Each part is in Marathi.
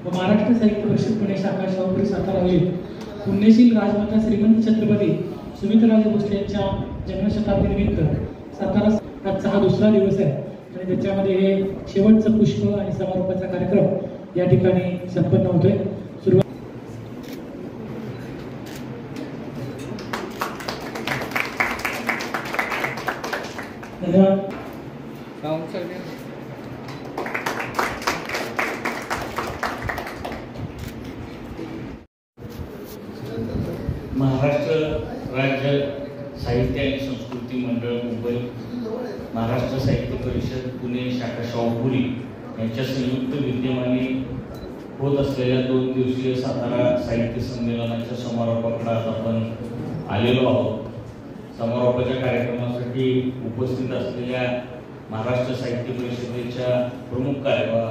व महाराष्ट्र साहित्य परिषद पुणे शाखा शाहूपुरी सातारा येथील पुण्यशील राजमाता श्रीमंत छत्रपती सुमित्राराजे भोसले यांच्या जन्मशताब्दी निमित्त सातारा आजचा हा दुसरा दिवस आहे आणि त्याच्यामध्ये हे शेवटचं पुष्प आणि समारोपाचा कार्यक्रम या ठिकाणी संपन्न होतोय. महाराष्ट्र राज्य साहित्य आणि संस्कृती मंडळ मुंबई, महाराष्ट्र साहित्य परिषद पुणे शाखा शाहूपुरी यांच्या संयुक्त विद्यमाने होत असलेल्या 2 दिवसीय सातारा साहित्य संमेलनाच्या समारोपाकडे आज आपण आलेलो आहोत. समारोपाच्या कार्यक्रमासाठी उपस्थित असलेल्या महाराष्ट्र साहित्य परिषदेच्या प्रमुख कार्यवाह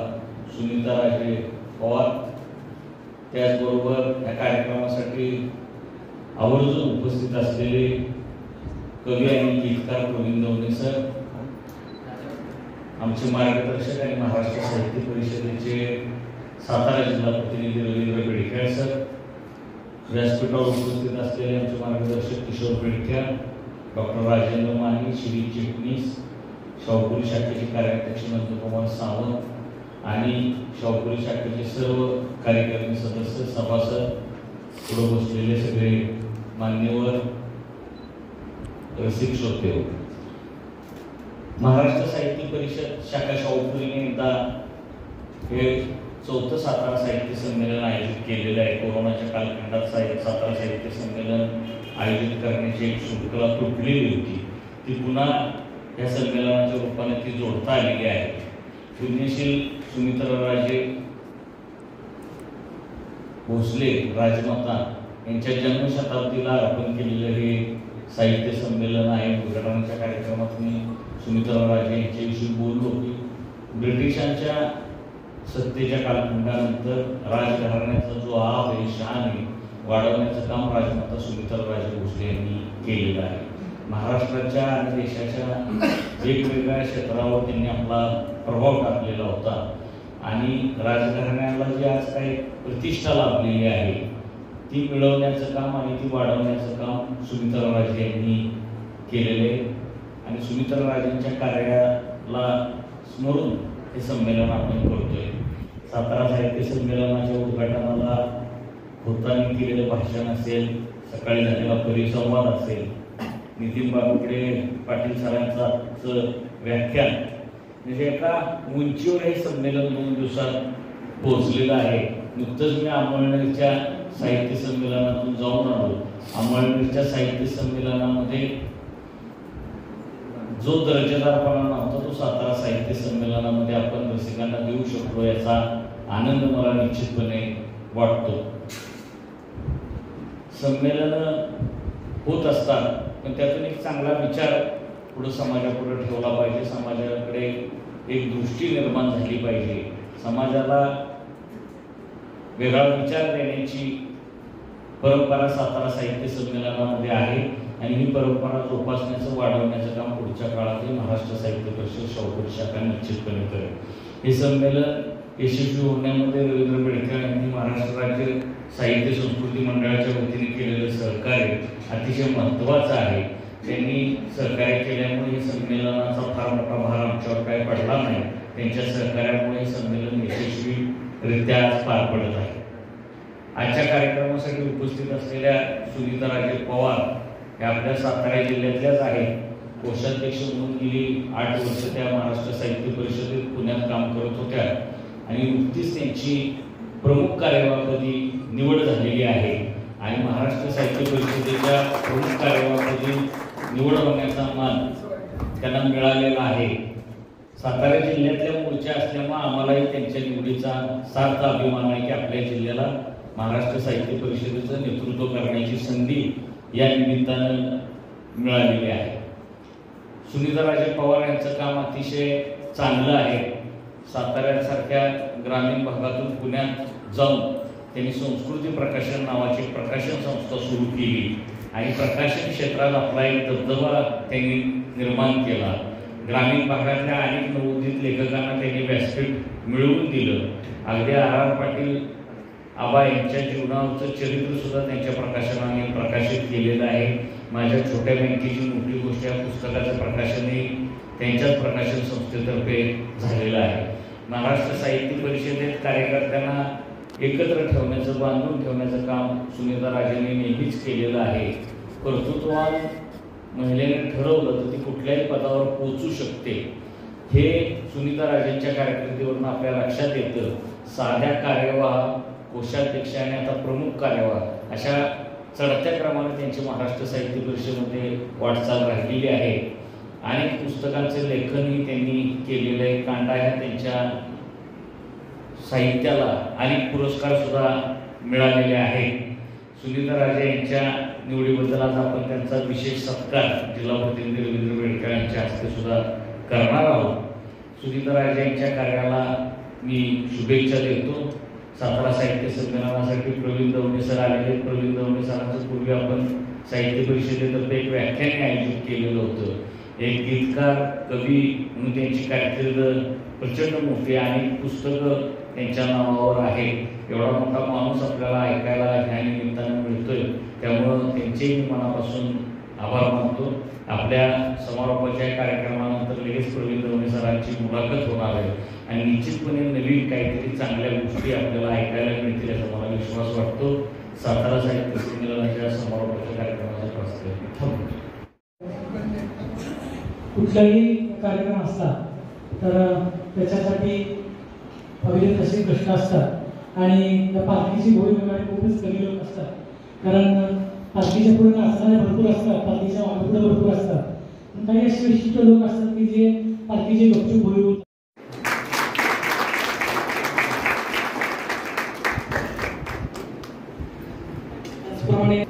सुनीताराजे पवार, त्याचबरोबर या कार्यक्रमासाठी आवर्जून उपस्थित असलेले कवी आणि गीतकार प्रवीण दवणे सर, आमचे मार्गदर्शक आणि महाराष्ट्र साहित्य परिषदेचे सातारा जिल्हा प्रतिनिधी रवींद्र बेडखेड सर, व्यासपीठावर उपस्थित असलेले आमचे मार्गदर्शक किशोर बेडखेड, डॉक्टर राजेंद्र माने, श्री चिटणीस, शाहूपुरी शाखेचे कार्याध्यक्ष नंदकुमार सावंत आणि शाहूपुरी शाखेचे सर्व कार्यकारिणी सदस्य, सभासद, पुढे बसलेले सगळे मान्यवर, रसिक श्रोते. महाराष्ट्र साहित्य परिषद शाखा शाहूपुरीने एकदा हे 4थं सातारा साहित्य संमेलन आयोजित केलेलं आहे. कोरोनाच्या कालखंडात सातारा साहित्य संमेलन आयोजित करण्याची एक शृंखला तुटलेली होती, ती पुन्हा या संमेलनाच्या रूपाने ती जोडता आलेली आहे. पुण्यशील सुमित्राराजे भोसले राजमाता यांच्या जन्मशताब्दीला अर्पण केलेलं हे साहित्य संमेलन आहे. उद्घाटनाच्या कार्यक्रमात मी सुमित्राराजे यांच्याविषयी बोललो की ब्रिटिशांच्या सत्तेच्या कालखंडानंतर राजघराण्याचा जो आव आहे, शान आहे, वाढवण्याचं काम राजमाता सुमित्राराजे भोसले यांनी केलेलं आहे. महाराष्ट्राच्या आणि देशाच्या वेगवेगळ्या क्षेत्रावर त्यांनी आपला प्रभाव टाकलेला होता आणि राजघराण्याला जी आज काही प्रतिष्ठा लाभलेली आहे ती मिळवण्याचं काम आणि ती वाढवण्याचं काम सुमित्राराजे यांनी केलेले आणि सुमित्राराजेंच्या कार्याला स्मरून हे संमेलन आपण करतोय. सातारा साहित्य संमेलनाच्या उद्घाटनाला होताना केलेलं भाषण असेल, सकाळी झालेला परिसंवाद असेल, नितीन बाबुकडे पाटील सरांचं व्याख्यान, म्हणजे एका उंचीवर हे संमेलन 2 दिवसात पोहोचलेलं आहे. नुकतंच मी अंमळनेरच्या साहित्य संमेलनातून जाऊन आलो. अंमळनेरच्या साहित्य संमेलनामध्ये जो दर्जेदारपणा नव्हता तो सातारा साहित्य संमेलनामध्ये आपण रसिकांना देऊ शकलो, याचा आनंद मला निश्चितपणे वाटतो. संमेलन होत असतात पण त्यातून एक चांगला विचार पुढे समाजापुढे ठेवला पाहिजे, समाजाकडे एक दृष्टी निर्माण झाली पाहिजे, समाजाला वेगळा विचार देण्याची परंपरा सातारा साहित्य संमेलनामध्ये आहे आणि ही परंपरा जोपासण्याचं, वाढवण्याचं काम पुढच्या काळात महाराष्ट्र साहित्य परिषद शाहूपुरी शाखा निश्चितपणे करेल. हे संमेलन यशस्वी होण्यामध्ये रवींद्र बेडखेड यांनी महाराष्ट्र राज्य साहित्य संस्कृती मंडळाच्या वतीने केलेलं सहकार्य अतिशय महत्त्वाचं आहे. त्यांनी सहकार्य केल्यामुळे हे संमेलनाचा फार मोठा भार आमच्यावर काय पडला नाही. त्यांच्या सहकार्यामुळे हे संमेलन यशस्वीरित्या आज पार पडत आहे. आजच्या कार्यक्रमासाठी उपस्थित असलेल्या सुनीताराजे पवार हे आपल्या सातारा जिल्ह्यातल्याच आहेत. कोषाध्यक्ष म्हणून गेली 8 वर्ष त्या महाराष्ट्र साहित्य परिषदेत पुण्यात काम करत होत्या आणि नुकतीच त्यांची प्रमुख कार्यवाहपदी निवड झालेली आहे आणि महाराष्ट्र साहित्य परिषदेच्या प्रमुख कार्यवाहपदी निवड होण्याचा मान त्यांना मिळालेला आहे. सातारा जिल्ह्यातल्या मूळच्या असल्यामुळे आम्हालाही त्यांच्या निवडीचा सार्थ अभिमान आहे की आपल्या जिल्ह्याला महाराष्ट्र साहित्य परिषदेचं नेतृत्व करण्याची संधी या निमित्तानं मिळालेली आहे. सुनीताराजे पवार यांचं काम अतिशय चांगलं आहे. साताऱ्यासारख्या ग्रामीण भागातून पुण्यात जाऊन त्यांनी संस्कृती प्रकाशन नावाची प्रकाशन संस्था सुरू केली आणि प्रकाशन क्षेत्रात आपला एक दबदबा त्यांनी निर्माण केला. ग्रामीण भागातल्या अनेक नवोदित लेखकांना त्यांनी व्यासपीठ मिळवून दिलं. अगदी आर पाटील आबा यांच्या जीवनावरचं चरित्र सुद्धा त्यांच्या प्रकाशनाने प्रकाशित केलेलं आहे. माझ्या छोट्या बँकेची मोठी गोष्ट या पुस्तकाचं प्रकाशनही त्यांच्याच प्रकाशन संस्थेतर्फे झालेलं आहे. महाराष्ट्र साहित्य परिषदेत कार्यकर्त्यांना एकत्र ठेवण्याचं, बांधून ठेवण्याचं काम सुनीता राजेंनी नेहमीच केलेलं आहे. कर्तृत्ववान महिलेने ठरवलं तर ती कुठल्याही पदावर पोहोचू शकते हे सुनीता राजेंच्या कारकिर्दीवरून आपल्या लक्षात येतं. साध्या कार्यवाह, कोषाध्यक्ष आणि आता प्रमुख कार्यवाह अशा चढत्या क्रमाने त्यांची महाराष्ट्र साहित्य परिषदेमध्ये वाटचाल राहिलेली आहे. अनेक पुस्तकांचे लेखनही त्यांनी केलेलं आहे. कांडा ह्या त्यांच्या साहित्याला अनेक पुरस्कार सुद्धा मिळालेले आहेत. सुनीता राजे यांच्या निवडीबद्दल आज आपण त्यांचा विशेष सत्कार जिल्हा प्रतिनिधी रवींद्र बेडकर यांच्या हस्ते सुद्धा करणार आहोत. सुनीता राजे यांच्या कार्याला मी शुभेच्छा देतो. सातारा साहित्य संमेलनासाठी प्रवीण दवणे सर आलेले. प्रवीण दवणे सरांचं पूर्वी आपण साहित्य परिषदेतर्फे एक व्याख्यान आयोजित केलेलं होतं. एक गीतकार, कवी म्हणून त्यांची कारकीर्द प्रचंड मोठी आहे. अनेक पुस्तकं त्यांच्या नावावर आहे. एवढा मोठा माणूस आपल्याला ऐकायला ह्या निमित्तानं मिळतोय, त्यामुळं त्यांचेही मी मनापासून आभार मानतो. आपल्या समारोपाच्या कार्यक्रमानंतर लगेच प्रवीण दवणे सरांची मुलाखत होणार आहे आणि निश्चितपणे नवीन काहीतरी चांगल्या गोष्टी आपल्याला ऐकायला मिळतील याचा मला विश्वास वाटतो. सातारा साहित्य संमेलनाच्या समारोपाच्या कार्यक्रमाचा प्रस्ताव कुठलाही कार्यक्रम असला तर त्याच्यासाठी हवे तसे कष्ट असतात आणि त्या पालखीची भोई होणारे खूपच कमी लोक असतात. कारण पालखीच्या पुढे नाचणारे भरपूर असतात, पालखीच्या मागे भरपूर असतात. पण काही असे विशिष्ट लोक असतात की जे पालखीचे गपचूप भोई होतात. त्याचप्रमाणे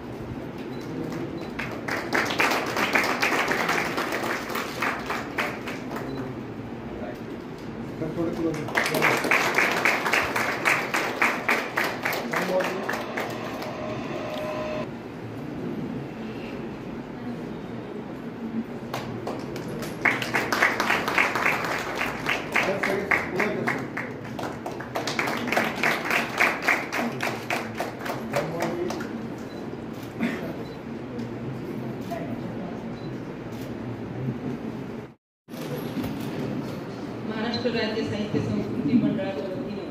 महाराष्ट्र राज्य साहित्य संस्कृती मंडळाच्या वतीनं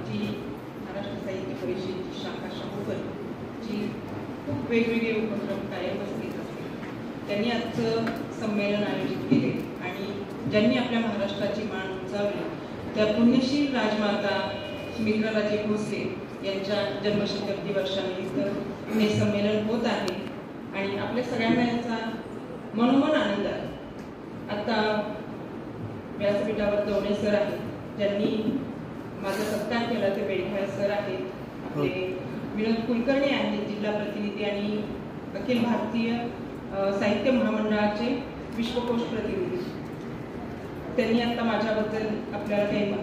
जी महाराष्ट्र साहित्य परिषदेची शाखा शाहूकरची खूप वेगवेगळे उपक्रम कायमच घेत असते. त्यांनी आजचं संमेलन आयोजित केले आणि ज्यांनी आपल्या महाराष्ट्राची मान उंचावली त्या पुण्यशील राजमाता सुमित्राराजे भोसले यांच्या जन्मशताब्दी वर्षानिमित्त हे संमेलन होत आहे आणि आपल्या सगळ्यांना याचा मनोमन आनंद आहे. आता व्यासपीठावर दवणे सर आहेत, ज्यांनी माझा सत्कार केला ते बेडखळ सर आहेत. आपले विनोद कुलकर्णी आहेत, जिल्हा प्रतिनिधी आणि अखिल भारतीय साहित्य महामंडळाचे विश्वकोश प्रतिनिधी. त्यांनी आता माझ्याबद्दल आपल्याला काही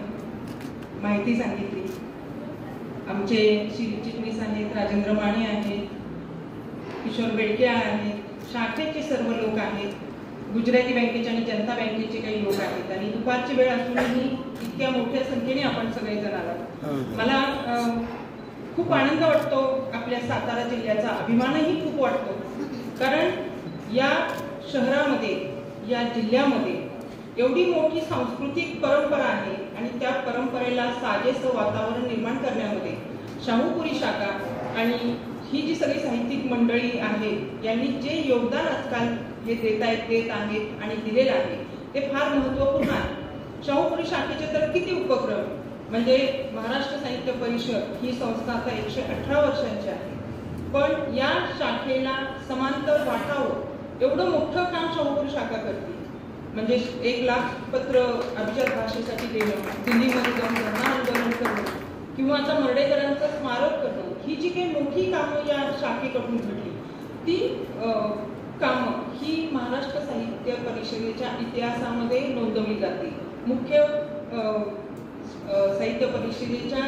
माहिती सांगितली. आमचे चिटणीस आहेत, राजेंद्र माने आहेत, किशोर बेडके आहेत, शाखेचे सर्व लोक आहेत, गुजराती बँकेचे आणि जनता बँकेचे काही लोक आहेत आणि दुपारची वेळ असूनही इतक्या मोठ्या संख्येने आपण सगळेजण आलात. मला खूप आनंद वाटतो. आपल्या सातारा जिल्ह्याचा अभिमानही खूप वाटतो. कारण या शहरामध्ये, या जिल्ह्यामध्ये एवढी मोठी सांस्कृतिक परंपरा आहे आणि त्या परंपरेला साजेसं वातावरण निर्माण करण्यामध्ये शाहूपुरी शाखा आणि ही जी सगळी साहित्यिक मंडळी आहेत यांनी जे योगदान आजकाल हे देत आहेत आणि दिलेलं आहे ते फार महत्त्वपूर्ण आहे. शाहूपुरी शाखेचे तर किती उपक्रम, म्हणजे महाराष्ट्र साहित्य परिषद ही संस्था आता 118 वर्षांची आहे, पण या शाखेला समांतर वाटावं एवढं मोठं काम शाहूपुरी शाखा करते. म्हणजे 1 लाख पत्र अभिजात भाषेसाठी देणं, दिल्लीमध्ये जाऊन धरणं आंदोलन करणं किंवा आता मर्डेकरांचं स्मारक करणं, ही जी काही मोठी कामं या शाखेकडून घडली ती कामं ही महाराष्ट्र साहित्य परिषदेच्या इतिहासामध्ये नोंदवली जाते. मुख्य साहित्य परिषदेच्या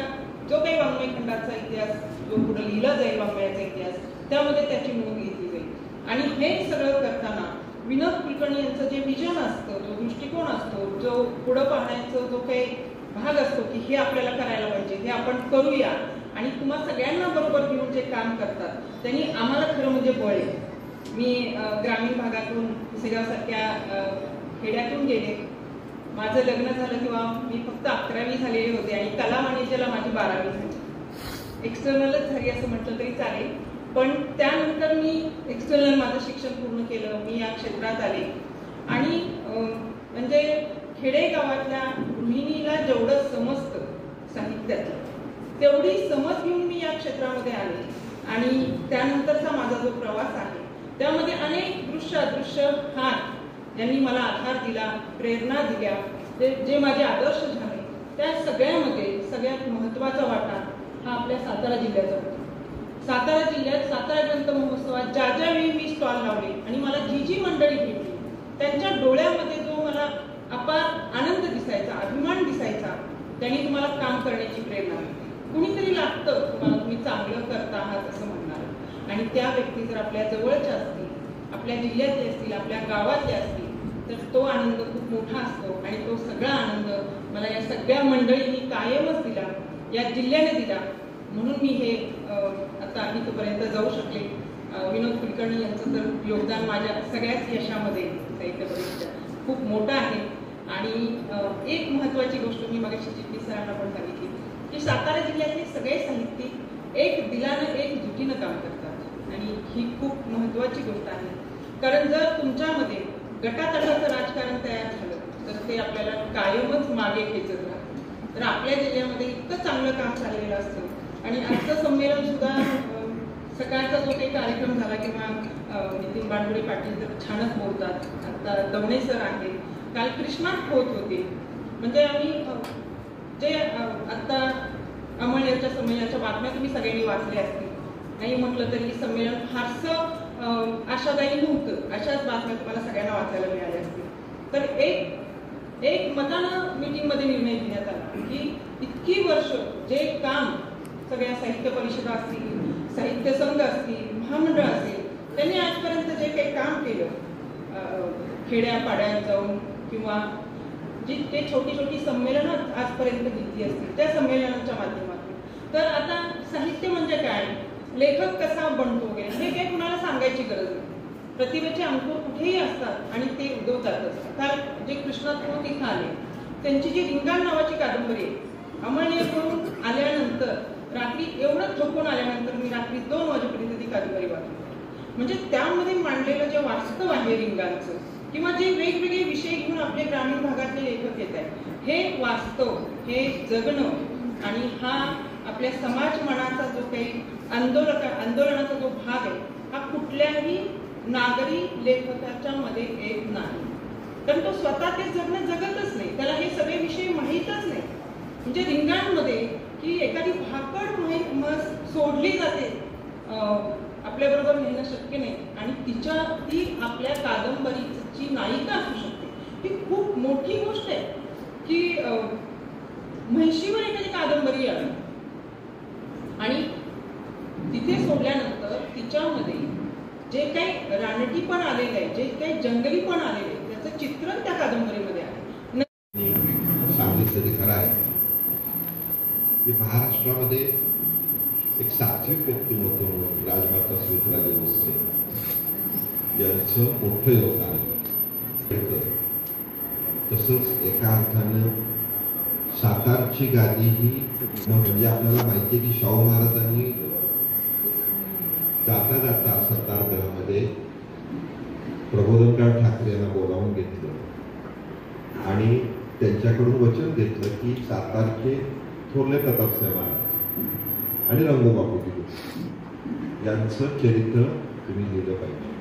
जो काही वाङ्मय खंडाचा इतिहास जो पुढे लिहिला जाईल, वाङ्मयाचा इतिहास, त्यामध्ये त्याची नोंद घेतली जाईल. आणि हे सगळं करताना विनोद कुलकर्णी यांचं जे विजन असतं, जो दृष्टिकोन असतो, जो पुढं पाहण्याचा जो काही भाग असतो की हे आपल्याला करायला पाहिजे, हे आपण करूया आणि तुम्हा सगळ्यांना बरोबर घेऊन जे काम करतात त्यांनी आम्हाला खरं म्हणजे बळ आहे. मी ग्रामीण भागातून पुसेगावसारख्या खेड्यातून गेले. माझं लग्न झालं तेव्हा मी फक्त 11वी झालेले होते आणि कला वाणिज्याला माझी 12वी झाली. एक्सटर्नलच झाली असं म्हटलं तरी चालेल, पण त्यानंतर मी एक्सटर्नल माझं शिक्षण पूर्ण केलं. मी या क्षेत्रात आले आणि म्हणजे खेडेगावातल्या गृहिणीला जेवढं समजतं साहित्याचं तेवढी समज घेऊन मी या क्षेत्रामध्ये आले आणि त्यानंतरचा माझा जो प्रवास आहे त्यामध्ये अनेक दृश्य अदृश्य हात यांनी मला आधार दिला, प्रेरणा दिल्या. जे माझे आदर्श झाले त्या सगळ्यामध्ये सगळ्यात महत्त्वाचा वाटा हा आपल्या सातारा जिल्ह्याचा होता. सातारा जिल्ह्यात सातारा ग्रंथ महोत्सवात ज्या वेळी मी स्टॉल लावले आणि मला जी मंडळी भेटली त्यांच्या डोळ्यामध्ये जो मला अपार आनंद दिसायचा, अभिमान दिसायचा, त्यांनी तुम्हाला काम करण्याची प्रेरणा मिळते. कुणीतरी लागतं तुम्हाला, तुम्ही चांगलं करता आहात असं म्हणणार आणि त्या व्यक्ती जर आपल्या जवळच्या असतील, आपल्या जिल्ह्यातले असतील, आपल्या गावातले असतील तर तो आनंद खूप मोठा असतो आणि तो सगळा आनंद मला या सगळ्या मंडळींनी कायमच दिला, या जिल्ह्याने दिला. म्हणून मी हे आता इथपर्यंत जाऊ शकले. विनोद कुलकर्णी यांचं तर योगदान माझ्या सगळ्याच यशामध्ये साहित्य परिषदेत खूप मोठं आहे. आणि एक महत्त्वाची गोष्ट मी मगाशी चिटणीस सरांना पण सांगितली की सातारा जिल्ह्यातले सगळे साहित्यिक एक दिलानं एक जुटीनं काम करतात आणि ही खूप महत्त्वाची गोष्ट आहे. कारण जर तुमच्यामध्ये गटातटाचं राजकारण तयार झालं तर ते आपल्याला कायमच मागे खेचत राहतं. तर आपल्या जिल्ह्यामध्ये इतकं चांगलं काम चाललेलं असतं आणि आजचं संमेलन सुद्धा सकाळचा जो काही कार्यक्रम झाला किंवा नितीन बांडोळे पाटील तर छानच बोलतात, आता दवणे सर आहेत, काल कृष्णात होत होते. म्हणजे आम्ही जे आता अमळनेरच्या संमेलनाच्या बातम्या तुम्ही सगळ्यांनी वाचल्या असतील, नाही म्हटलं तरी संमेलन फारसं आशादायी नव्हतं. अशाच बातम्या तुम्हाला सगळ्यांना वाचायला मिळाल्या असतील. तर एक मतानं मीटिंगमध्ये निर्णय घेण्यात आला की इतकी वर्ष जे काम सगळ्या साहित्य परिषदा असतील, साहित्य संघ असतील, महामंडळ असेल, त्यांनी आजपर्यंत जे काही काम केलं खेड्यापाड्यात जाऊन किंवा जी ते छोटी छोटी संमेलनं आजपर्यंत घेतली असतील त्या संमेलनाच्या माध्यमातून, तर आता साहित्य म्हणजे काय, लेखक कसा बनतो वगैरे हे काही कुणाला सांगायची गरज नाही. प्रतिभेचे अंकुर कुठेही असतात आणि ते उगवतातच. काल जे कृष्णात तिथं आले त्यांची जी रिंगाण नावाची कादंबरी आहे, अमळनेरकडून आल्यानंतर रात्री एवढं झोपून आल्यानंतर मी रात्री 2 वाजेपर्यंत ती कादंबरी वाचली. म्हणजे त्यामध्ये मांडलेलं जे वास्तव आहे रिंगांचं किंवा जे वेगवेगळे विषय घेऊन आपले ग्रामीण भागातले लेखक येत आहेत, हे वास्तव, हे जगणं आणि हा आपल्या समाज मनाचा जो काही आंदोलनाचा जो भाग आहे हा कुठल्याही नागरी लेखकाच्या मध्ये येत नाही. कारण तो स्वतः ते जगणं जगतच नाही, त्याला हे सगळे विषय माहीतच नाही. म्हणजे रिंगाणमध्ये की एखादी भाकड सोडली जाते आपल्याबरोबर नेणं शक्य नाही आणि ती आपल्या कादंबरीची नायिका असू शकते. ही खूप मोठी गोष्ट आहे की म्हैशीवर एखादी कादंबरी आली आणि तिथे सोडल्यानंतर तिच्यामध्ये जे काही रानटीपण आलेलं आहे, जे काही जंगलीपण आलेलं आहे त्याचं चित्रण त्या कादंबरीमध्ये आहे. सांगितलं ते खरं आहे की महाराष्ट्रामध्ये एक सात्विक व्यक्तिमत्व म्हणून राजमाता सुमित्राजी भोसले यांचं मोठं योगदान आहे. तसंच एका अर्थानं सातारची गादी ही म्हणजे आपल्याला माहिती आहे की शाहू महाराजांनी जाता जाता सरदारगडामध्ये प्रबोधनकार ठाकरे यांना बोलावून घेतलं आणि त्यांच्याकडून वचन घेतलं की सातारचे थोरले प्रतापसाहेब महाराज आणि रंगोबापूजी यांचं चरित्र तुम्ही लिहिलं पाहिजे.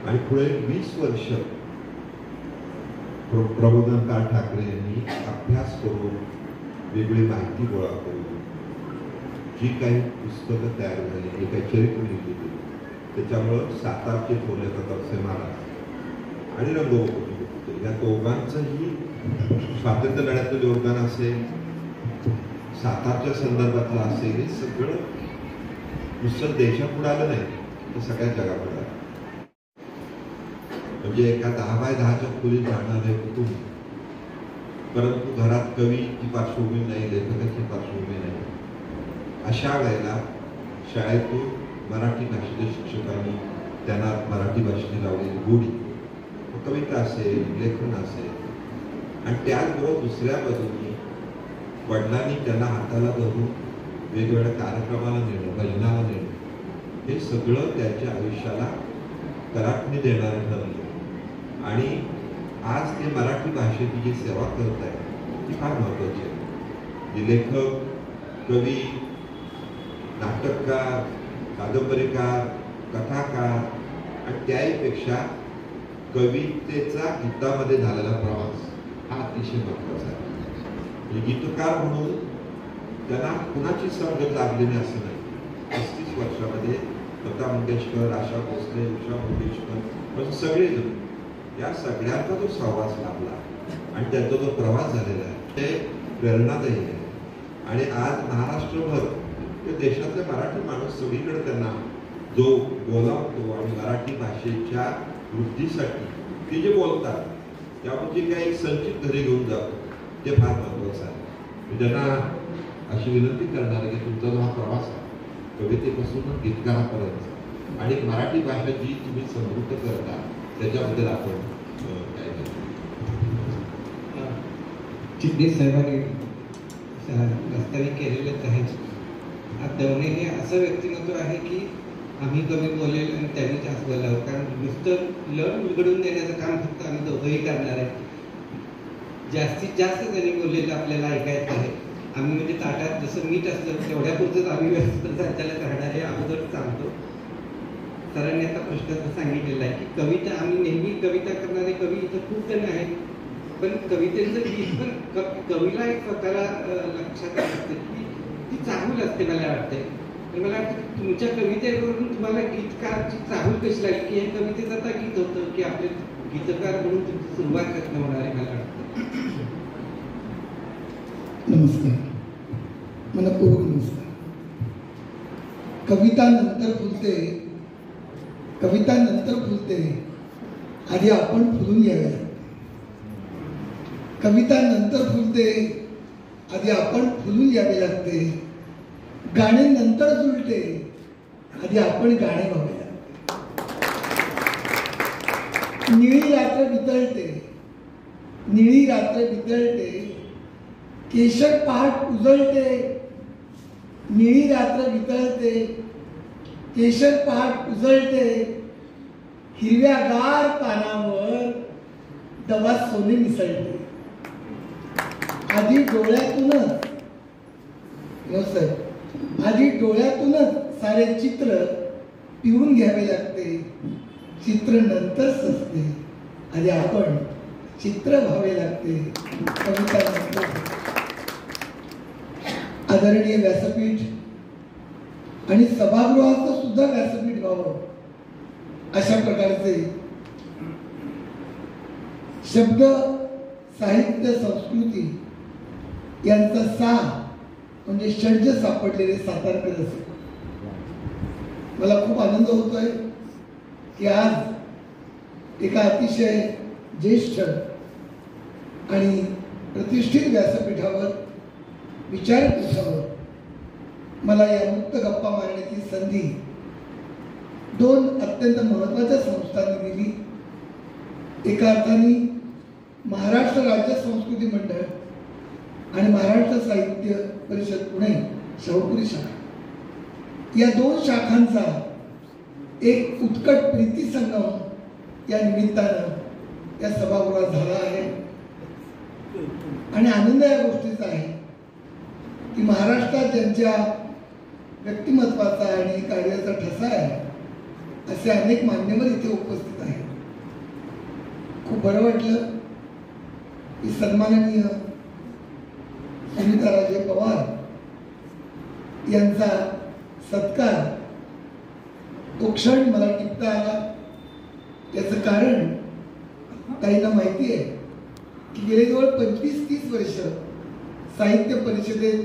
आणि पुढे 20 वर्ष प्रबोधनकार ठाकरे यांनी अभ्यास करून वेगळी माहिती गोळा करून जी काही पुस्तकं तयार झाली, जी काही चरित्र लिहिली गेली, त्याच्यामुळं सातारचे थोरले प्रतापसाहेब महाराज आणि रंगोबापूजी या दोघांचंही स्वातंत्र्य लढ्यातलं योगदान असेल, सातारच्या संदर्भातलं असेल, हे सगळं नुसतं देशापुढे आलं नाही तर सगळ्या जगापुढे आलं. म्हणजे एका 10 बाय 10च्या खोलीत राहणारे कुटुंब, परंतु घरात कवीची पार्श्वभूमी नाही, लेखकाची पार्श्वभूमी नाही, अशा वेळेला शाळेतून मराठी भाषेच्या शिक्षकांनी त्यांना मराठी भाषेची लावलेली गोडी, कविता असेल, लेखन असेल, आणि त्याचबरोबर दुसऱ्या बाजूने वडिलांनी त्यांना हाताला धरून वेगवेगळ्या कार्यक्रमाला नेणं, भजनाला नेणं, हे सगळं त्यांच्या आयुष्याला कलाटणी देणारं ठरलं. आणि आज ते मराठी भाषेची जी सेवा करत आहे ती फार महत्त्वाची आहे. जे लेखक, कवी, नाटककार, कादंबरीकार, कथाकार, आणि त्याहीपेक्षा कवितेचा गीतामध्ये झालेला प्रवास हा अतिशय महत्त्वाचा आहे. गीतकार म्हणून त्यांना कुणाची संगत लागली नाही असं नाही. 35 वर्षामध्ये लता मंगेशकर, आशा भोसले, उषा मंगेशकर, सगळेजण या सगळ्यांचा जो सहवास लाभला आणि त्यांचा जो प्रवास झालेला आहे ते प्रेरणादायी आहे. आणि आज महाराष्ट्रभर ते देशातले मराठी माणूस सगळीकडे त्यांना जो बोलावतो आणि मराठी भाषेच्या वृद्धीसाठी ते जे बोलतात त्यामुळे जे काही संचित घरी घेऊन जातो ते फार महत्त्वाचं आहे. मी त्यांना अशी विनंती करणार आहे की तुमचा जो हा प्रवास आहे कवितेपासून गीतकारापर्यंत आणि मराठी भाषा जी तुम्ही समृद्ध करता त्याच्याबद्दल आपण काय चिटणीस साहेबांनी प्रस्तावित केलेलंच आहे. दवणे हे असं व्यक्तिमत्व आहे की आम्ही कमी बोलेल आणि त्यांनी जास्त बोलावं, कारण नुसतं लढ उलगडून देण्याचं काम फक्त आम्ही दोघंही करणार आहे. जास्तीत जास्त त्यांनी बोललेलं आपल्याला ऐकायचं आहे. आम्ही म्हणजे ताटात जसं मीठ असलं तेवढ्यापुरतंच आम्ही संचालक राहणार आहे अगोदर सांगतो. सरांनी आता प्रश्न सांगितलेला आहे की कविता, आम्ही नेहमी कविता करणारे कवी इथं खूप जण आहेत, पण कवितेचं गीत पण कवीला एक स्वतःला लक्षात असते की ती चाहूल असते. मला वाटते मला वाटतं की तुमच्या कवितेवरून तुम्हाला गीतकारची चाहूल कशी लागली की हे कवितेचं आता गीत होतं की आपले गीतकार म्हणून तुमची सुरुवात करणं होणार आहे. मला वाटतं. नमस्कार, मनपूर्वक नमस्कार. कविता नंतर फुलते, कविता नंतर फुलते, आधी आपण फुलून यावे लागते. कविता नंतर फुलते, आधी आपण फुलून यावे लागते. गाणे नंतर जुळते, आधी आपण गाणे व्हावे लागते. निळी रात्र वितळते, निळी रात्र वितळते, केशर पहाट उजळते. निळी रात्र वितळते, केशर पहाट उजळते, हिरव्यागार पानावर दवा सोने मिसळते. आधी डोळ्यातूनच आधी डोळ्यातूनच सारे चित्र पिऊन घ्यावे लागते. चित्र नंतर सजते, आधी आपण चित्र व्हावे लागते. कविता नंतर. आदरणीय व्यासपीठ आणि सभागृहाचं सुद्धा व्यासपीठ व्हावं अशा प्रकारचे शब्द, साहित्य, संस्कृती यांचा सार म्हणजे षड्ज सापडलेले सातारकर असेल. मला खूप आनंद होतोय की आज एका अतिशय ज्येष्ठ आणि प्रतिष्ठित व्यासपीठावर, विचारपीठावर मला या मुक्त गप्पा मारण्याची संधी 2 अत्यंत महत्त्वाच्या संस्थांनी दिली. एका अर्थाने महाराष्ट्र राज्य संस्कृती मंडळ आणि महाराष्ट्र साहित्य परिषद पुणे शाहूपुरी शाखा, या 2 शाखांचा एक उत्कट प्रीती संगम या निमित्तानं या सभागृहात झाला आहे. आणि आनंद या गोष्टीचा आहे की महाराष्ट्रात ज्यांच्या व्यक्तिमत्वाचा आणि कार्याचा ठसा आहे असे अनेक मान्यवर इथे उपस्थित आहेत. खूप बरं वाटलं की सन्माननीय सुनीताराजे पवार यांचा सत्कार तो क्षण मला टिपता आला. त्याचं कारण ताईंना माहिती आहे की गेले जवळ 25-30 वर्ष साहित्य परिषदेत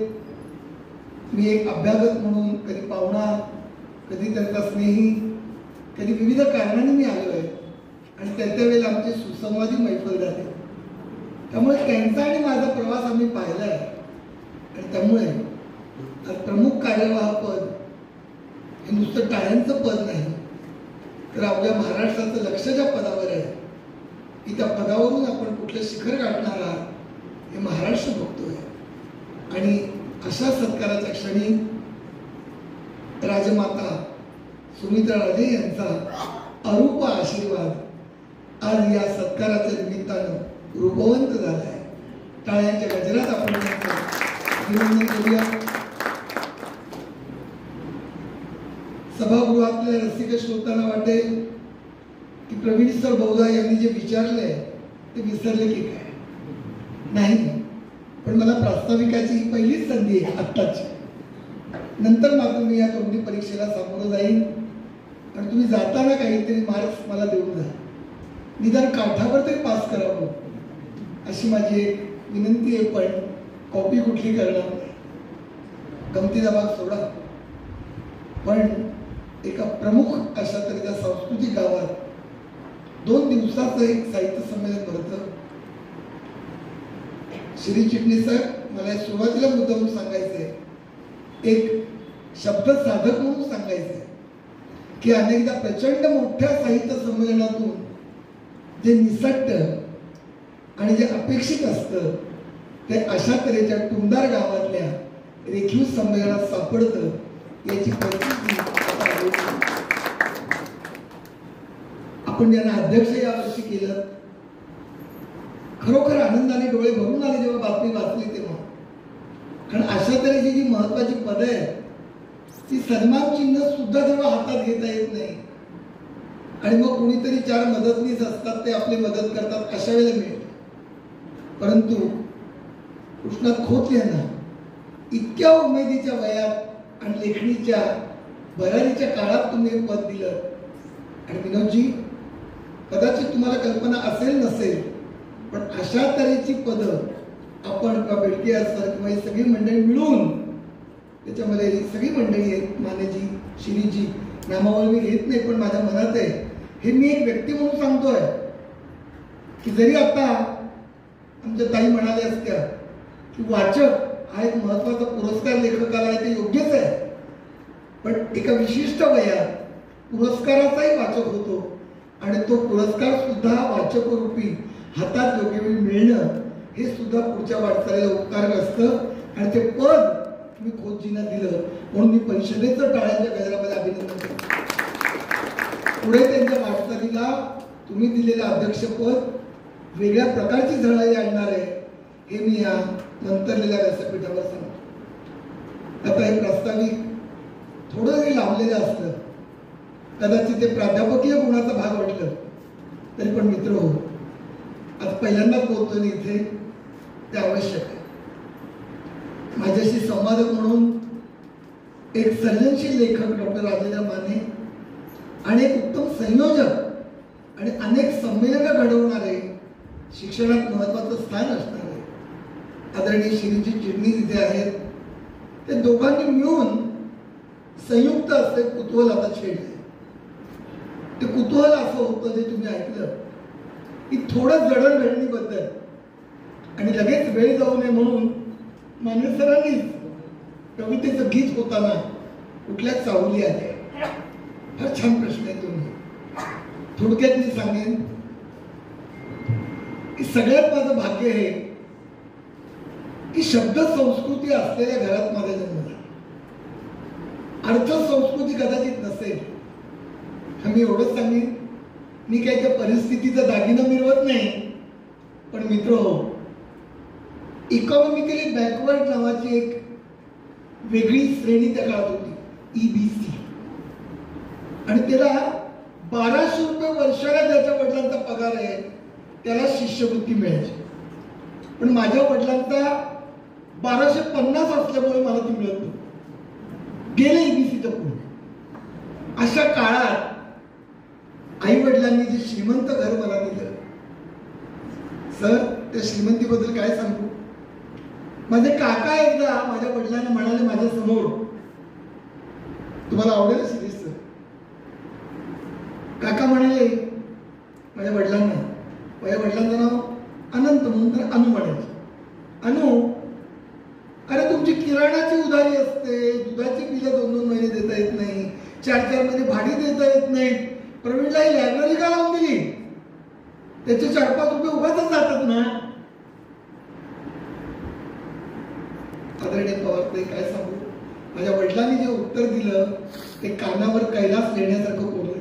मी एक अभ्यागत म्हणून, कधी पाहुणा, कधी त्यांचा स्नेही, कधी विविध कारणांनी मी आलो आहे. आणि त्या वेळेला आमची सुसंवादी मैफल झाली. त्यामुळे त्यांचा आणि माझा प्रवास आम्ही पाहिला आहे. आणि त्यामुळे प्रमुख कार्यवाह पद हे नुसतं टाळ्यांचं पद नाही, तर आपल्या महाराष्ट्राचं लक्ष ज्या पदावर आहे की त्या पदावरून आपण कुठलं शिखर गाठणार आहात हे महाराष्ट्र बघतोय. आणि अशा सत्काराच्या क्षणी राजमाता सुमित्रा राजे यांचा अरूप आशीर्वाद आज या सत्काराच्या निमित्तानं रूपवंत झाला आहे. टाळ्यांच्या गजरात आपण अभिनंदन करूया. सभागृहातल्या रसिक श्रोतांना वाटेल की प्रवीण सर बहुधा यांनी जे विचारलंय ते विसरले की काय? नाही, पण मला प्रास्ताविकाची ही पहिलीच संधी आहे आत्ताची. नंतर मात्र मी या तोंडी परीक्षेला सामोरं जाईन आणि तुम्ही जाताना काहीतरी मार्क्स मला देऊन जा, निदान काठावर तरी पास करावं अशी माझी एक विनंती आहे. पण कॉपी कुठली करणार नाही, गमतीचा भाग सोडा. पण एका प्रमुख अशा तऱ्हेच्या सांस्कृतिक गावात 2 दिवसाचं एक साहित्य संमेलन भरतं. श्री चिटणीस साहेब, मला सुरुवातीला मुद्दाम सांगायचंय, एक शब्द साधक म्हणून सांगायचंय की अनेकदा प्रचंड मोठ्या साहित्य संमेलनातून जे निसटतं आणि जे अपेक्षित असतं ते अशा तऱ्हेच्या टुमदार गावातल्या रेखीव संमेलनात सापडतं. याची परिस्थिती आपण ज्यांना अध्यक्ष यावर्षी केलं, खरोखर आनंदाने डोळे भरून आले जेव्हा बातमी वाचली तेव्हा. कारण अशा तऱ्हेची जी महत्वाची पदं आहेत ती सन्मान चिन्ह सुद्धा जेव्हा हातात घेता येत नाही आणि मग कोणीतरी 4 मदतनीस असतात ते आपली मदत करतात अशा वेळेला मिळते. परंतु कृष्णात खोत यांना इतक्या उमेदीच्या वयात आणि लेखणीच्या भरारीच्या काळात तुम्ही हे पद दिलं. आणि विनोदजी, कदाचित तुम्हाला कल्पना असेल नसेल, पण अशा तऱ्हेची पदं आपण किंवा बेडके सर किंवा ही सगळी मंडळी मिळून, त्याच्यामध्ये सगळी मंडळी आहेत, मानेजी, शिरीजी, नामावळ मी घेत नाही, पण माझ्या मनात आहे. हे मी एक व्यक्ती म्हणून सांगतोय की जरी आता आमच्या ताई म्हणाल्या असत्या की वाचक हा एक महत्वाचा पुरस्कार लेखकाला आहे, ते योग्यच आहे, पण एका विशिष्ट वयात पुरस्काराचाही वाचक होतो आणि तो पुरस्कार सुद्धा वाचक रूपी हातात योग्य वेळी मिळणं हे सुद्धा पुढच्या वाटचालीला उपकारक असतं. आणि ते पद तुम्ही खोतजींना दिलं म्हणून मी परिषदेचं टाळ्यांच्या गजरामध्ये अभिनंदन करतो. पुढे त्यांच्या वाटचालीला तुम्ही दिलेलं अध्यक्षपद वेगळ्या प्रकारची झळाळी आणणार आहे हे मी या नंतरलेल्या व्यासपीठावर सांगतो. आता हे प्रास्ताविक थोडं जरी लावलेलं असलं, कदाचित ते प्राध्यापकीय गुणाचा भाग वाटलं तरी पण मित्र हो, आज पहिल्यांदाच बोलतोय इथे, ते आवश्यक आहे. माझ्याशी संवादक म्हणून एक सर्जनशील लेखक डॉक्टर राजेंद्र माने आणि एक उत्तम संयोजक आणि अनेक संमेलनं घडवणारे, शिक्षणात महत्वाचं स्थान असणारे आदरणीय श्रीजी चिटणीस इथे आहेत. ते दोघांनी मिळून संयुक्त असे कुतूहल आता छेडले. ते कुतूहल असं होतं जे तुम्ही ऐकलं की थोडं जडणघडणीबद्दल आणि लगेच वेळ जाऊ नये म्हणून माने सरांनीच कवितेचं गीत होताना कुठल्या चावली आले. फार छान प्रश्न आहे तुम्ही. थोडक्यात मी सांगेन की सगळ्यात माझं भाग्य आहे की शब्द संस्कृती असलेल्या घरात माझा जन्म झाला. अर्थ संस्कृती कदाचित नसेल, मी एवढंच सांगेन, मी काही त्या परिस्थितीचा दागिना मिळवत नाही. पण मित्र हो, इकॉनॉमिकली बॅकवर्ड नावाची एक वेगळी श्रेणी त्या काळात होती, EBC, आणि त्याला 1200 रुपये वर्षाला ज्याच्या वडिलांचा पगार आहे त्याला शिष्यवृत्ती मिळायची. पण माझ्या वडिलांचा 1250 असल्यामुळे मला ती मिळत नव्हती. गेले EBCच्या पुढे. अशा काळात आई वडिलांनी जे श्रीमंत घर मला दिलं, सर त्या श्रीमंतीबद्दल काय सांगू. माझे काका एकदा माझ्या वडिलांना म्हणाले माझ्या समोर, तुम्हाला आवडेल शिरीष सर. काका म्हणाले माझ्या 4-4 महिने भाडी देता येत नाहीत. प्रवीणला ही लायब्ररी का लावून दिली? त्याचे 4-5 रुपये उगाचच जातात ना. आदरणीय पवार ते काय सांगू, माझ्या वडिलांनी जे उत्तर दिलं ते कानावर कैलास लेण्यासारखं बोललं.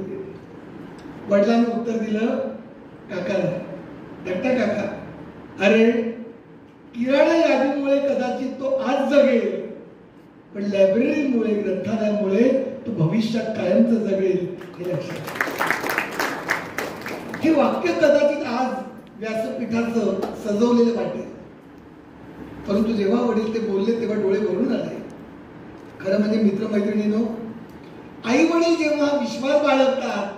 वडिलांनी उत्तर दिलं काकाला, दत्ता काका, अरे किराणा यादीमुळे कदाचित तो आज जगेल, पण लायब्ररीमुळे, ग्रंथालयामुळे तो भविष्यात कायमच जगेल हे लक्षात. हे वाक्य कदाचित आज व्यासपीठाचं सजवलेलं वाटेल, परंतु जेव्हा वडील ते बोलले तेव्हा डोळे भरून आले. खरं म्हणजे मित्रमैत्रिणींनो, आई वडील जेव्हा विश्वास बाळगतात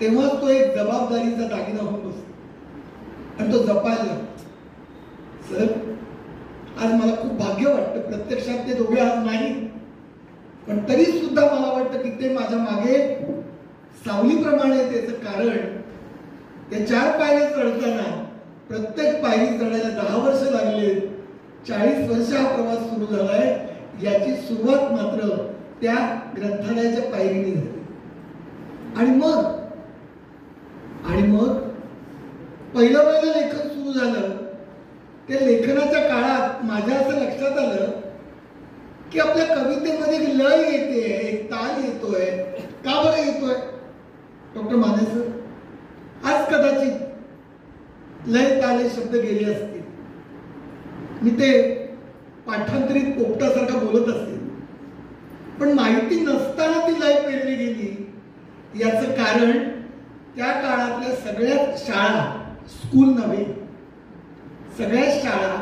तेव्हा तो एक जबाबदारीचा दागिना होऊन बसतो आणि तो जपायला लागतो. सर, आज मला खूप भाग्य वाटतं, प्रत्यक्षात ते दोघे आज नाही, पण तरी सुद्धा मला वाटतं की ते माझ्या मागे सावलीप्रमाणे. त्याचं कारण त्या 4 पायऱ्या चढताना प्रत्येक पायरी चढायला 10 वर्ष लागले. 40 वर्ष हा प्रवास सुरू झालाय. याची सुरुवात मात्र त्या ग्रंथालयाच्या पायरीने झाली. आणि मग पहिलं लेखन सुरू झालं. त्या लेखनाच्या काळात माझ्या असं लक्षात आलं की आपल्या कवितेमध्ये एक लय येते, एक ताल येतोय. का बरं येतोय? डॉक्टर माने सर, आज कदाचित लय ताले शब्द गेले असतील, मी ते पाठांतरित पोपटासारखा बोलत असेल, पण माहिती नसताना ती लय पेरली गेली. याचं कारण त्या काळातल्या सगळ्याच शाळा, स्कूल नव्हे, सगळ्या शाळा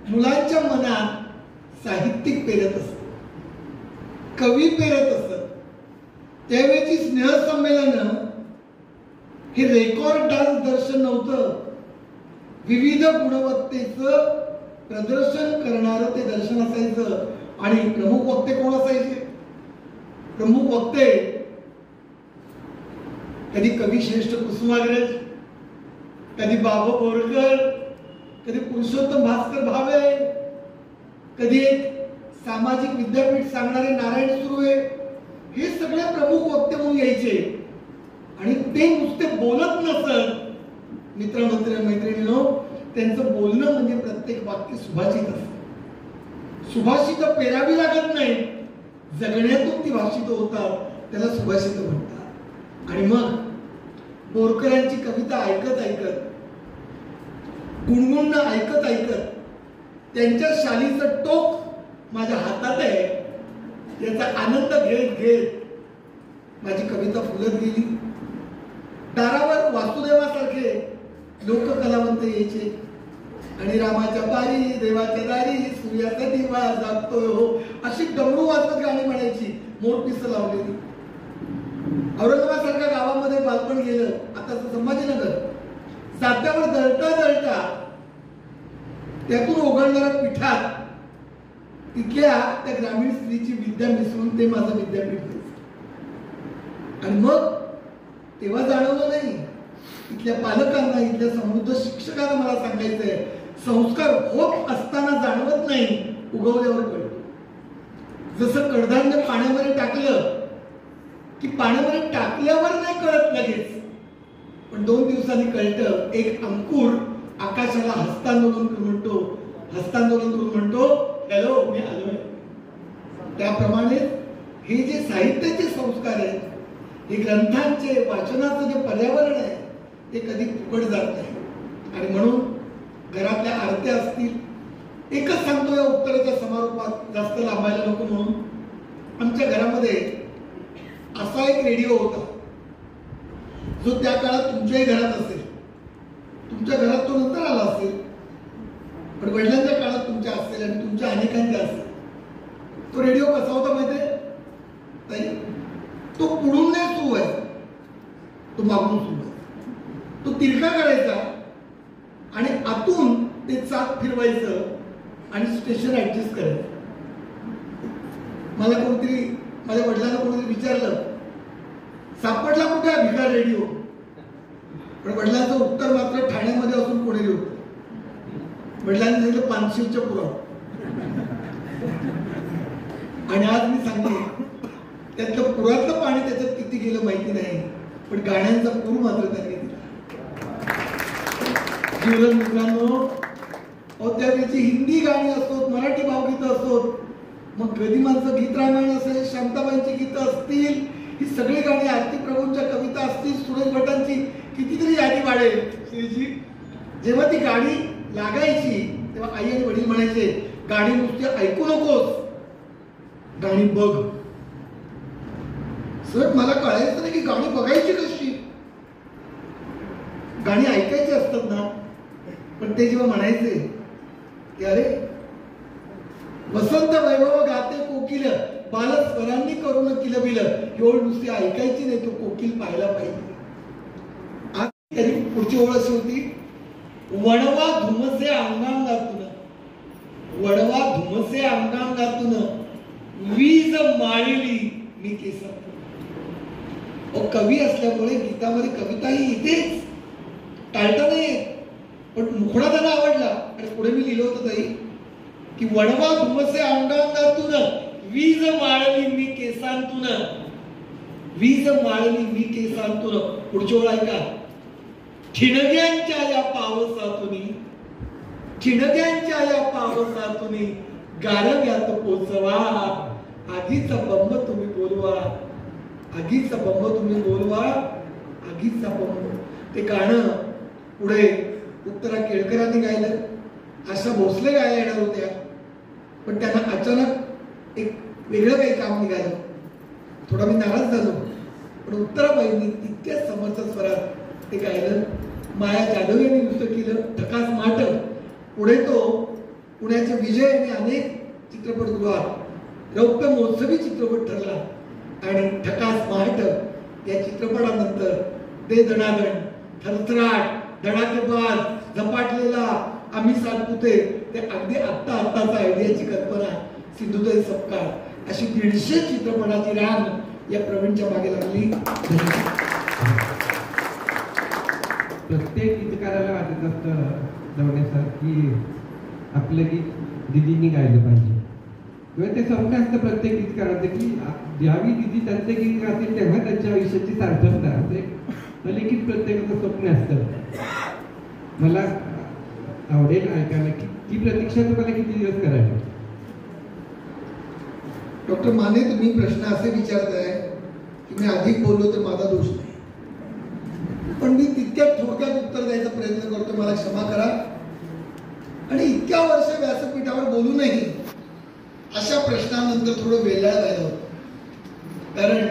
मुलांच्या मनात साहित्यिक पेरत असत, कवी पेरत असत. त्यावेळेची स्नेहसंमेलनं हे रेकॉर्ड डान्स दर्शन नव्हतं, विविध गुणवत्तेचं प्रदर्शन करणारं ते दर्शन असायचं. आणि प्रमुख वक्ते कोण असायचे? प्रमुख वक्ते कधी कविश्रेष्ठ कुसुमाग्रज, कधी बाबा बोरकर, कधी पुरुषोत्तम भास्कर भावे, कधी एक सामाजिक विद्यापीठ सांगणारे नारायण सुर्वे. हे सगळे प्रमुख वक्ते म्हणून यायचे आणि ते नुसते बोलत नसत. मित्रमैत्रिणींनो, त्यांचं बोलणं म्हणजे प्रत्येक वाक्य सुभाषित असतं. सुभाषित पेरावी लागत नाही, जगण्यातून ती भाषित होतात, त्याला सुभाषित म्हणतात. आणि मग बोरकरांची कविता ऐकत ऐकत, गुणगुणणं ऐकत ऐकत, त्यांच्या शालीचं टोक माझ्या हातात आहे याचा आनंद घेत घेत माझी कविता फुलत गेली. दारावर वासुदेवासारखे लोककलावंत यायचे आणि रामाच्या पारी, देवाच्या दारी, सूर्याचा दिवा जागतोय हो, अशी डमरू वाजवत गाणी म्हणायची, मोरपिस लावलेली. औरंगाबाद सारख्या गावामध्ये बालपण गेलं, आता संभाजीनगर, साध्यावर दळता दळता त्यातून ओघळणाऱ्या पिठात तिथल्या त्या ग्रामीण स्त्रीची विद्या मिसळून ते माझं विद्यापीठ व्हायचं. आणि मग तेव्हा जाणवलं नाही, इथल्या पालकांना, इथल्या समृद्ध शिक्षकांना मला सांगायचंय, संस्कार होत असताना जाणवत नाही, उगवल्यावर कळतं. जसं कडधान्य पाण्यामध्ये टाकलं की पाण्यामध्ये टाकल्यावर नाही कळत लगेच, पण 2 दिवसांनी कळतं. एक अंकुर आकाशाला हस्तांदोलन करून म्हणतो, हॅलो, मी आलोय. त्याप्रमाणे हे जे साहित्याचे संस्कार आहेत, हे ग्रंथांचे, वाचनाचं जे पर्यावरण आहे, ते कधी फुकट जात नाही. आणि म्हणून घरातल्या आरत्या असतील, एकच सांगतो या उत्तराच्या समारोपात, जास्त लांबायला नको म्हणून. आमच्या घरामध्ये असा एक रेडिओ होता जो त्या काळात तुमच्याही घरात असेल, तुमच्या घरात तो नंतर आला असेल, पण वडिलांच्या काळात तुमच्या असेल आणि तुमच्या अनेकांच्या असेल. तो रेडिओ कसा होता माहितीये? तो पुढून नाही सुरू व्हायचा, तो मागून सुरू व्हायचा. तो तिरका करायचा आणि आतून ते चाक फिरवायचं आणि स्टेशन ऍडजस्ट करायचं. मला कोणतरी, माझ्या वडिलांना कोणतरी विचारलं, सापडला कुठे हा भिकार रेडिओ? पण वडिलांचं उत्तर मात्र ठाण्यामध्ये असून पुणे होतं. वडिलांनी सांगितलं पानशिवच्या पुरात. आणि आज मी सांगते त्यातलं पुरातलं पाणी त्याच्यात किती गेलं माहिती नाही, पण गाण्यांचा पूर मात्र त्यांनी दिला. जीवन मित्रांनो, त्यावेळेची हिंदी गाणी असोत, मराठी भावगीतं असोत, मग गदिमांचं गीत रामायण असेल, शांताबाईंची गीतं असतील, ही सगळी गाणी, आरती प्रभूंच्या कविता असतील, सुरेश भटांची कितीतरी यादी वाढेल. श्रीजी, जेव्हा ती गाणी लागायची तेव्हा आई आणि वडील म्हणायचे, गाणी नुसती ऐकू नकोस, गाणी बघ. सर मला कळायचं नाही की गाणी बघायची कशी. गाणी ऐकायची असतात ना, पण ते जेव्हा म्हणायचे की अरे वसंत वैभव गाते कोकिल, बालस्वरांनी करून किलबिल, एवढ नुसती ऐकायची नाही, तो कोकिल पाहायला पाहिजे. आज तरी पुढची ओळ अशी होती, वणवा धुमसे अंगांगातून, वणवा धुमसे अंगांगातून, वीज माळिली मी केसातून. कवी असल्यामुळे गीतामध्ये कविताही इथेच टाळता नाही, पण मुखडा त्यांना आवडला. आणि पुढे मी लिहिलं होतं ताई की वणवा धुमसे अंगांगातून, वीज माळली मी केसांतून, वीज माळली मी केसांतून. पुढची ओळ ऐका, ठिणग्यांच्या या पावसातून, ठिणग्यांच्या या पावसातून गारव्यात पोचवा, आगीचा बंब तुम्ही बोलवा, आगीचा बंब तुम्ही बोलवा, आगीचा बंब. ते गाणं पुढे उत्तरा केळकरांनी गायलं, आशा भोसले गायला येणार होत्या, पण त्यांना अचानक एक वेगळं काही काम निघालं. थोडा मी नाराज झालो, पण उत्तराबाईंनी तितक्याच समर्थ स्वरात ते गायलं. माया जाधव यांनी नुसतं केलं ठकास माट. पुढे तो पुण्याचे विजय आणि अनेक चित्रपटगृहात रौप्य महोत्सवी चित्रपट ठरला. आणि ठकास माट या चित्रपटानंतर दे दणादण, थरथराट, धडाकेबाज, झपाटलेला, आम्ही सातपुते, ते अगदी आत्ताचा आयडियाची कल्पना, सिंधुताई सपकाळ, अशी 150 चित्रपटाची रान या प्रवीणच्या मागे लागली. प्रत्येक गीतकाराला वाटत असतं जवळेसर की आपलं गीत दिदींनी गायलं पाहिजे, किंवा ते स्वप्न असतं प्रत्येक गीतकाराचं की ज्यावेळी दिदी त्यांचे गीत गातील तेव्हा त्यांच्या आयुष्याची सार्थकता असते. लिखित प्रत्येकाचं स्वप्न असतं. मला आवडेल ऐकायला की ती प्रतीक्षा तुम्हाला किती दिवस करायची. डॉक्टर माने, तुम्ही प्रश्न असे विचारताय की मी अधिक बोललो तर माझा दोष नाही, पण मी तितक्यात थोडक्यात उत्तर द्यायचा प्रयत्न करतो, मला क्षमा करा. आणि इतक्या वर्ष व्यासपीठावर बोलूनही अशा प्रश्नानंतर थोडं वेगळं व्हायला होतं. कारण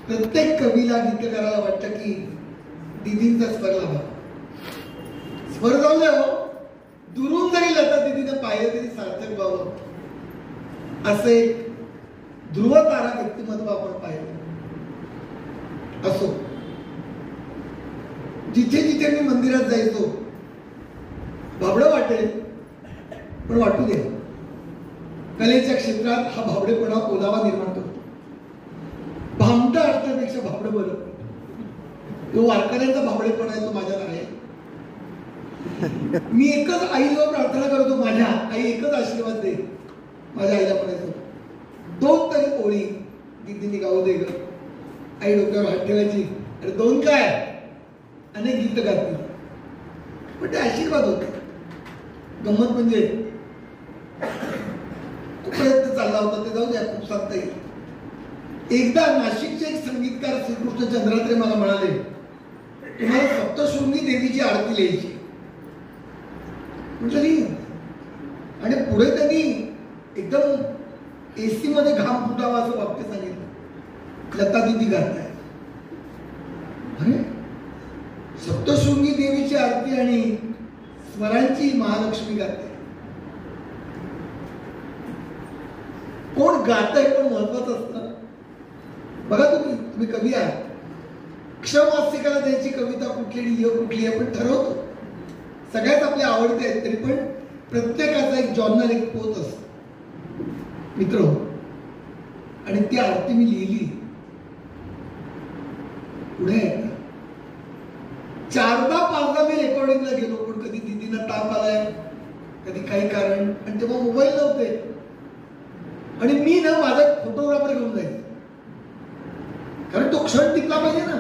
प्रत्येक कवीला, गीतकाराला वाटतं की दिदींचा स्वर लावा. स्वर जाऊ द्या हो, दुरून जरी लता दिदीनं पाहिलं तरी सार्थक व्हावं, असे ध्रुव तारा व्यक्तिमत्व आपण पाहिलं. असो, जिथे जिथे मी मंदिरात जायचो, भाबडं वाटेल पण वाटू दे, कलेच्या क्षेत्रात हा भाबडेपणा ओलावा निर्माण करतो. भामटा असण्यापेक्षा भाबडं बरं. तो वारकऱ्यांचा भाबडेपणा आहे, तो माझ्या आहे. मी एकच आईजवळ प्रार्थना करतो, माझ्या आई एकच आशीर्वाद दे. माझ्या आईला म्हणायचो 2 तरी ओळी दिदींनी गाऊ दे ग. आई डोक्यावर हात ठेवायची, अरे 2 काय, अनेक गीत गातील, पण ते आशीर्वाद होते. गंमत म्हणजे खूप प्रयत्न चालला होता, ते जाऊ द्या, खूप सांगता येईल. एकदा नाशिकचे एक संगीतकार श्रीकृष्ण चंद्रात्रे मला म्हणाले, तुम्हाला सप्तशृंगी देवीची आरती लिहायची. म्हटलं, आणि पुढे त्यांनी एकदम एसी मध्ये घाम फुटावा असं वाक्य सांगितलं, लता दिदी गाताय. अरे सप्तशृंगी देवीची आरती आणि स्वरांची महालक्ष्मी गाते. कोण गातंय पण महत्वाचं असतं. बघा, तुम्ही कवी आहात, क्षमासिकाला द्यायची कविता कुठली कुठली आपण ठरवतो. सगळ्यात आपल्या आवडते आहेत, तरी पण प्रत्येकाचा एक जॉनर, एक पोत असतो मित्र. आणि ती आरती मी लिहिली. पुढे 4दा-5दा मी रेकॉर्डिंगला गेलो, पण कधी दिदींना ताप आलाय, कधी काही कारण. आणि तेव्हा मोबाईल नव्हते, आणि मी ना माझा फोटोग्राफर घेऊन जायचो. कारण तो क्षण टिकला पाहिजे ना.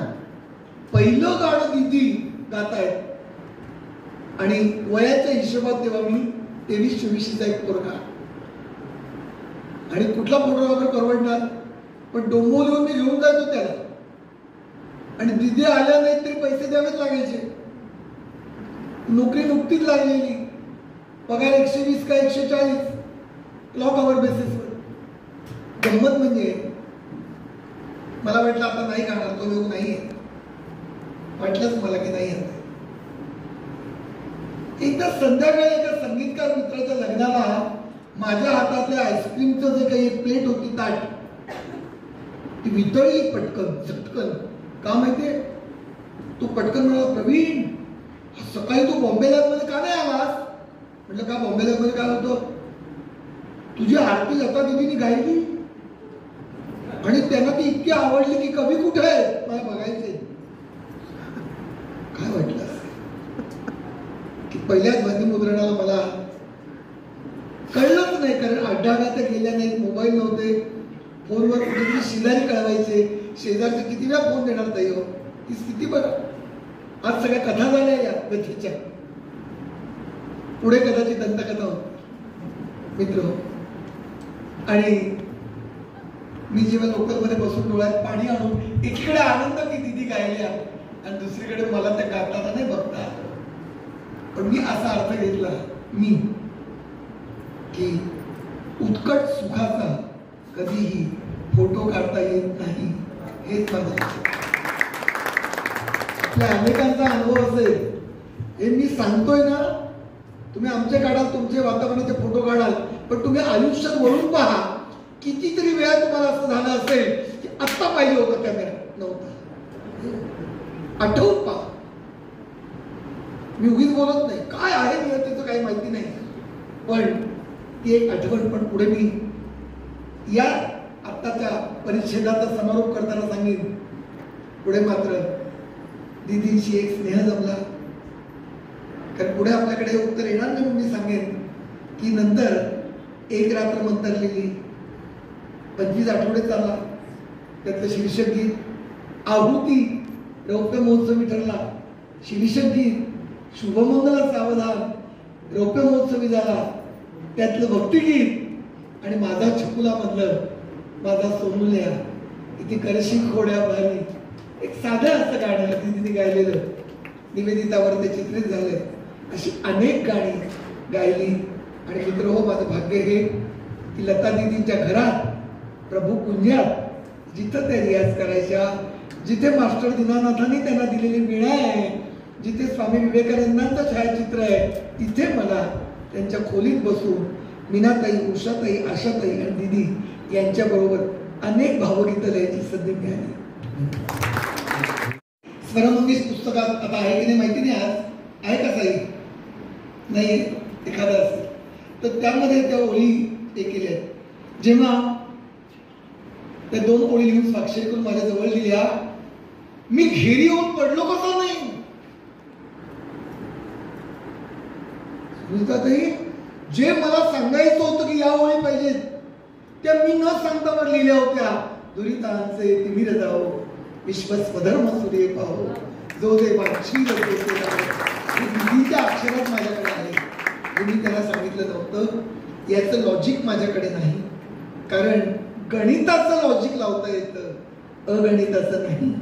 पहिलं गाणं दीदी गातायत आणि वयाच्या हिशोबात तेव्हा मी 23-24चा एक पोरगा आणि कुठला फोटोग्राफर परवडणार, पण डोंबोलीहून मी घेऊन जायचो त्याला आणि दिदी आल्या नाहीत तरी पैसे द्यावेच लागायचे. नोकरी नुकतीच लागलेली, पगार 120 का 140 क्लॉक आवर बेसिसवर. गंमत म्हणजे मला वाटलं आता नाही गाणार, तो योग नाही आहे. वाटलंच मला की नाही येत. एकदा संध्याकाळी एका संगीतकार मित्राच्या लग्नाला माझ्या हातातल्या आईस्क्रीमचं जे काही एक प्लेट होती ताट, ती वितळली पटकन झटकन. का माहितीये? तो पटकन म्हणाला, प्रवीण सकाळी तू बॉम्बे लॅबमध्ये का नाही आलास? म्हटलं का बॉम्बे लॅबमध्ये काय होतं? तुझी आरती लता दीदीनी गायली आणि त्यांना ती इतकी आवडली की कवी कुठे आहे मला बघायचे. काय वाटलं की पहिल्याच बंदीमुद्रणाला मला कळलंच नाही, कारण अड्डाव्या तर गेल्या नाहीत, मोबाईल नव्हते, फोनवर कुठेतरी शेजारी कळवायचे. शेजारचे किती वेळा फोन देणार ताई हो, ती स्थिती बघा. आज सगळ्या कथा झाल्या या व्यथेच्या, पुढे कदाचित दंतकथा होती मित्र. आणि मी जेव्हा लोकलमध्ये बसून डोळ्यात पाणी आणून एकीकडे आनंद की दिदी गायल्या आणि दुसरीकडे मला त्या गाताना नाही बघता, पण मी असा अर्थ घेतला मी की उत्कट सुखाचा कधीही फोटो काढता येत नाही. हेच माझं आपल्या अनेकांचा अनुभव असेल. हे मी सांगतोय ना, तुम्ही आमचे काढाल, तुमचे वातावरणाचे फोटो काढाल, पण तुम्ही आयुष्यात वळून पहा. कितीतरी वेळा तुम्हाला असं झालं असेल की आत्ता पाहिजे होता कॅमेरा, नव्हता. आठवून पहा. मी उगीच बोलत नाही, काय आहे नियतीचं काही माहिती नाही, पण ती एक आठवण. पण पुढे मी या आत्ताच्या परिच्छेदाचा समारोप करताना सांगेन, पुढे मात्र दीदींशी एक स्नेह जमला. कारण पुढे आपल्याकडे हे उत्तर येणार नाही, म्हणून मी सांगेन की नंतर एक रात्र मंतरलेली 25 आठवडे चालला. त्यातलं शीर्षक गीत आहुती रौप्य महोत्सवी ठरला. शीर्षक गीत शुभमंगला सावधान रौप्य महोत्सवी झाला. त्यातलं भक्तिगीत आणि माझा छकुला मधलं माझा सोनुल्या किती करशी खोड्या भारी, एक साधं असं गाणं दीदीने गायलेलं, निवेदितावर ते चित्रित झालंय. अशी अनेक गाणी गायली. आणि मित्र हो, माझं भाग्य हे की लता दीदींच्या घरात प्रभू कुंजात जिथं त्या रियाज करायच्या, जिथे मास्टर दीनानाथांनी त्यांना दिलेली वीणा आहे, जिथे स्वामी विवेकानंदांचं छायाचित्र आहे, तिथे मला त्यांच्या खोलीत बसून मीनाताई, उषाताई, आशाताई आणि दीदी यांच्याबरोबर अनेक भावगीतं लिहायची संधी मिळाली. स्वरमंगेश पुस्तकात आता आहे की नाही माहिती नाही, आज आहे का साई? नाही, एखादा असेल तर त्यामध्ये त्या ओळी हे केल्या. जेव्हा त्या 2 ओळी लिहून स्वाक्षरी करून माझ्या जवळ लिहिल्या, मी घेरी येऊन पडलो कसं नाही. जे मला सांगायचं होतं की या ओळी पाहिजेत त्या मी न सांगता वर लिहिल्या होत्या. दुरितांचे तिमिर जाओ, विश्वस्वधर्म सूर्य पाहो, जो जे वाक्षी दिदीच्या अक्षरात माझ्याकडे आहे. मी त्याला सांगितलं नव्हतं, याचं लॉजिक माझ्याकडे नाही, कारण गणिताचं लॉजिक लावता येतं, अगणिताचं नाही.